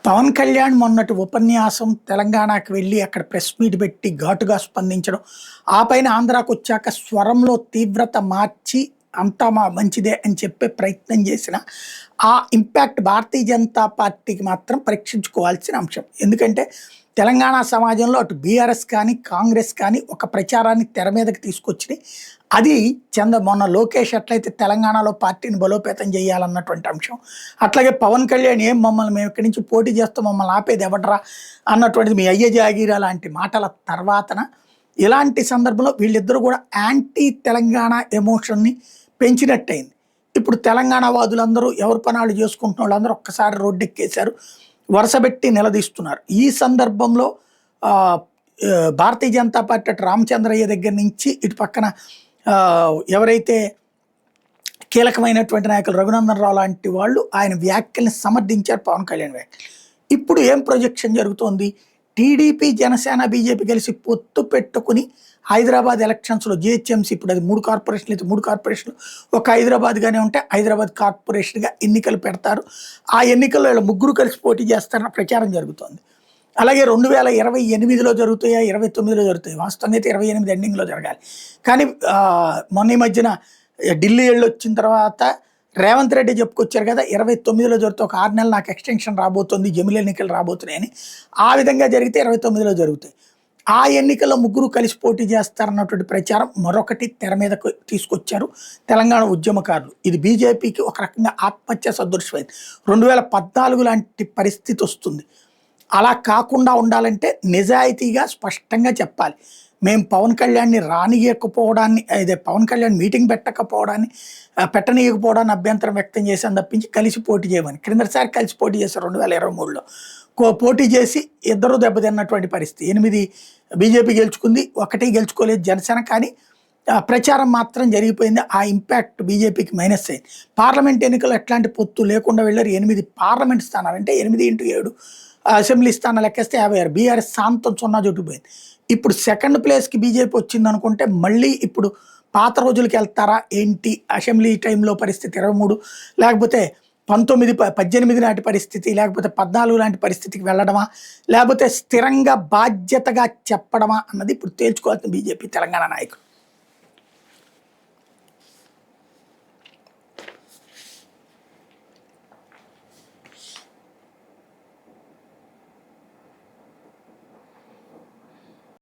పవన్ కళ్యాణ్ మొన్నటి ఉపన్యాసం తెలంగాణకి వెళ్ళి అక్కడ ప్రెస్ మీట్ పెట్టి ఘాటుగా స్పందించడం, ఆ పైన ఆంధ్రాకొచ్చాక స్వరంలో తీవ్రత మార్చి అంతా మంచిదే అని చెప్పే ప్రయత్నం చేసిన ఆ ఇంపాక్ట్ భారతీయ జనతా పార్టీకి మాత్రం పరీక్షించుకోవాల్సిన అంశం. ఎందుకంటే తెలంగాణ సమాజంలో అటు బీఆర్ఎస్ కానీ, కాంగ్రెస్ కానీ ఒక ప్రచారాన్ని తెర మీదకి తీసుకొచ్చినాయి. అది మొన్న లోకేష్ ఎట్లయితే తెలంగాణలో పార్టీని బలోపేతం చేయాలన్నటువంటి అంశం, అట్లాగే పవన్ కళ్యాణ్ మేము ఇక్కడి నుంచి పోటీ చేస్తాం, మమ్మల్ని ఆపేది ఎవడరా అన్నటువంటిది మీ అయ్య జాగీరా లాంటి మాటల తర్వాతన ఇలాంటి సందర్భంలో వీళ్ళిద్దరూ కూడా యాంటీ తెలంగాణ ఎమోషన్ని పెంచినట్టయింది. ఇప్పుడు తెలంగాణ వాదులందరూ ఎవరి పనాలు చేసుకుంటున్న వాళ్ళందరూ ఒక్కసారి రోడ్డెక్కేశారు, వరుసబెట్టి నిలదీస్తున్నారు. ఈ సందర్భంలో భారతీయ జనతా పార్టీ అటు రామచంద్రయ్య దగ్గర నుంచి ఇటు పక్కన ఎవరైతే కీలకమైనటువంటి నాయకులు రఘునందన్ రావు లాంటి వాళ్ళు ఆయన వ్యాఖ్యల్ని సమర్థించారు పవన్ కళ్యాణ్ వ్యాఖ్యలు. ఇప్పుడు ఏం ప్రొజెక్షన్ జరుగుతోంది? టీడీపీ, జనసేన, బీజేపీ కలిసి పొత్తు పెట్టుకుని హైదరాబాద్ ఎలక్షన్స్లో జిహెచ్ఎంసీ, ఇప్పుడు అది 3 కార్పొరేషన్లు అయితే 3 కార్పొరేషన్లు, ఒక హైదరాబాద్గానే ఉంటే హైదరాబాద్ కార్పొరేషన్గా ఎన్నికలు పెడతారు. ఆ ఎన్నికల్లో వీళ్ళు ముగ్గురు కలిసి పోటీ చేస్తారన్న ప్రచారం జరుగుతోంది. అలాగే 2028లో జరుగుతాయా, 29లో జరుగుతాయి? వాస్తవంగా అయితే 28 ఎండింగ్లో జరగాలి. కానీ మొన్న ఈ మధ్యన ఢిల్లీ వెళ్ళొచ్చిన తర్వాత రేవంత్ రెడ్డి చెప్పుకొచ్చారు కదా, 29లో జరుగుతాయి, ఒక 6 నెలలు నాకు ఎక్స్టెన్షన్ రాబోతుంది, జమిలి ఎన్నికలు రాబోతున్నాయని. ఆ విధంగా జరిగితే 29లో జరుగుతాయి. ఆ ఎన్నికల్లో ముగ్గురు కలిసి పోటీ చేస్తారన్నటువంటి ప్రచారం మరొకటి తెర మీదకు తీసుకొచ్చారు తెలంగాణ ఉద్యమకారులు. ఇది బీజేపీకి ఒక రకంగా ఆత్మహత్య సదృశ్యమైంది. 2014 లాంటి పరిస్థితి వస్తుంది. అలా కాకుండా ఉండాలంటే నిజాయితీగా స్పష్టంగా చెప్పాలి. మేము పవన్ కళ్యాణ్ని రానియకపోవడాన్ని, అదే పవన్ కళ్యాణ్ మీటింగ్ పెట్టనీయకపోవడాన్ని అభ్యంతరం వ్యక్తం చేశాను తప్పించి కలిసి పోటీ చేయమని. క్రిందసారి కలిసి పోటీ చేశారు 2023లో. పోటీ చేసి ఇద్దరు దెబ్బతిన్నటువంటి పరిస్థితి. 8 బీజేపీ గెలుచుకుంది, 1 గెలుచుకోలేదు జనసేన. కానీ ప్రచారం మాత్రం జరిగిపోయింది. ఆ ఇంపాక్ట్ బీజేపీకి మైనస్ అయింది. పార్లమెంట్ ఎన్నికలు ఎట్లాంటి పొత్తు లేకుండా వెళ్ళారు. 8 పార్లమెంట్ స్థానాలు అంటే 8x7 అసెంబ్లీ స్థానాలు లెక్కేస్తే 56. బీఆర్ఎస్ శాంతం 0 చుట్టుపోయింది. ఇప్పుడు సెకండ్ ప్లేస్కి బీజేపీ వచ్చింది అనుకుంటే మళ్ళీ ఇప్పుడు పాత రోజులకి వెళ్తారా ఏంటి? అసెంబ్లీ టైంలో పరిస్థితి 23, లేకపోతే 18 నాటి పరిస్థితి, లేకపోతే 14 లాంటి పరిస్థితికి వెళ్ళడమా, లేకపోతే స్థిరంగా బాధ్యతగా చెప్పడమా అన్నది ఇప్పుడు తేల్చుకోవాల్సిన బీజేపీ తెలంగాణ నాయకులు.